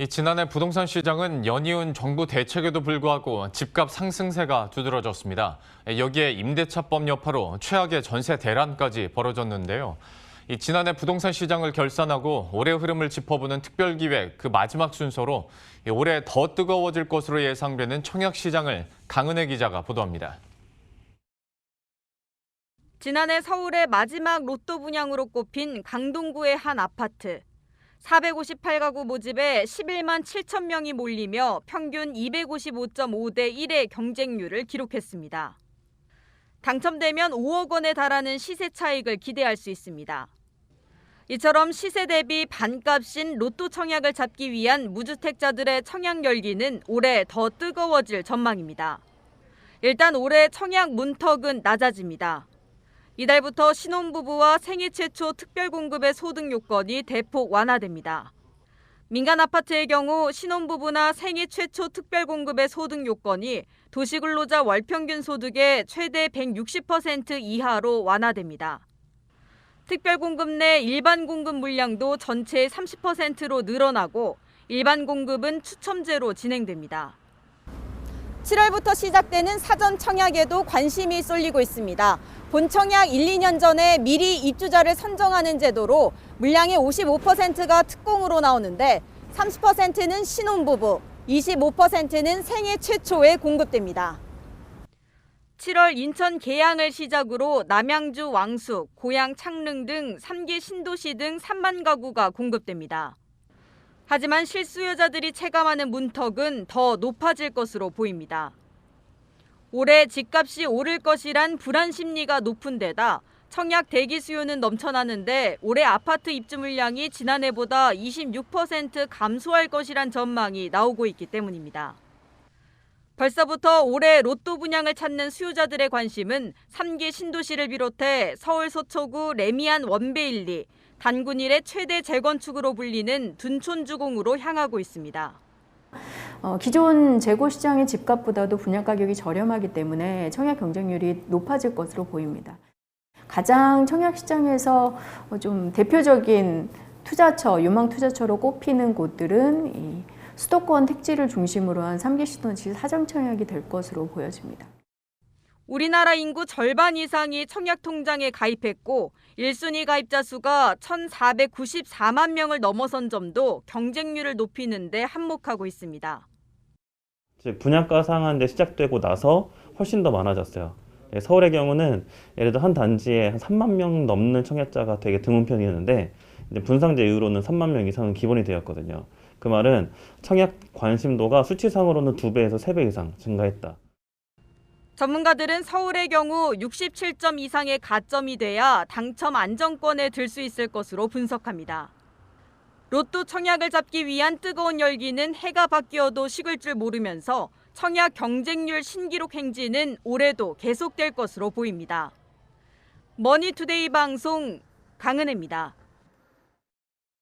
지난해 부동산 시장은 연이은 정부 대책에도 불구하고 집값 상승세가 두드러졌습니다. 여기에 임대차법 여파로 최악의 전세 대란까지 벌어졌는데요. 지난해 부동산 시장을 결산하고 올해 흐름을 짚어보는 특별기획 그 마지막 순서로 올해 더 뜨거워질 것으로 예상되는 청약 시장을 강은혜 기자가 보도합니다. 지난해 서울의 마지막 로또 분양으로 꼽힌 강동구의 한 아파트. 458가구 모집에 11만 7천 명이 몰리며 평균 255.5대 1의 경쟁률을 기록했습니다. 당첨되면 5억 원에 달하는 시세 차익을 기대할 수 있습니다. 이처럼 시세 대비 반값인 로또 청약을 잡기 위한 무주택자들의 청약 열기는 올해 더 뜨거워질 전망입니다. 일단 올해 청약 문턱은 낮아집니다. 이달부터 신혼부부와 생애 최초 특별공급의 소득 요건이 대폭 완화됩니다. 민간 아파트의 경우 신혼부부나 생애 최초 특별공급의 소득 요건이 도시근로자 월평균 소득의 최대 160% 이하로 완화됩니다. 특별공급 내 일반 공급 물량도 전체의 30%로 늘어나고 일반 공급은 추첨제로 진행됩니다. 7월부터 시작되는 사전 청약에도 관심이 쏠리고 있습니다. 본청약 1, 2년 전에 미리 입주자를 선정하는 제도로 물량의 55%가 특공으로 나오는데 30%는 신혼부부, 25%는 생애 최초에 공급됩니다. 7월 인천 계양을 시작으로 남양주 왕숙, 고양 창릉 등 3개 신도시 등 3만 가구가 공급됩니다. 하지만 실수요자들이 체감하는 문턱은 더 높아질 것으로 보입니다. 올해 집값이 오를 것이란 불안 심리가 높은 데다 청약 대기 수요는 넘쳐나는데 올해 아파트 입주 물량이 지난해보다 26% 감소할 것이란 전망이 나오고 있기 때문입니다. 벌써부터 올해 로또 분양을 찾는 수요자들의 관심은 3개 신도시를 비롯해 서울 서초구 레미안 원베일리, 단군 일의 최대 재건축으로 불리는 둔촌주공으로 향하고 있습니다. 기존 재고 시장의 집값보다도 분양 가격이 저렴하기 때문에 청약 경쟁률이 높아질 것으로 보입니다. 가장 청약 시장에서 좀 대표적인 투자처, 유망 투자처로 꼽히는 곳들은 이 수도권 택지를 중심으로 한 3개 신도시 사전 청약이 될 것으로 보여집니다. 우리나라 인구 절반 이상이 청약통장에 가입했고 1순위 가입자 수가 1,494만 명을 넘어선 점도 경쟁률을 높이는 데 한몫하고 있습니다. 분양가 상한제 시작되고 나서 훨씬 더 많아졌어요. 서울의 경우는 예를 들어 한 단지에 한 3만 명 넘는 청약자가 되게 드문 편이었는데 분상제 이후로는 3만 명 이상은 기본이 되었거든요. 그 말은 청약 관심도가 수치상으로는 2배에서 3배 이상 증가했다. 전문가들은 서울의 경우 67점 이상의 가점이 돼야 당첨 안정권에 들 수 있을 것으로 분석합니다. 로또 청약을 잡기 위한 뜨거운 열기는 해가 바뀌어도 식을 줄 모르면서 청약 경쟁률 신기록 행진은 올해도 계속될 것으로 보입니다. 머니투데이 방송 강은혜입니다.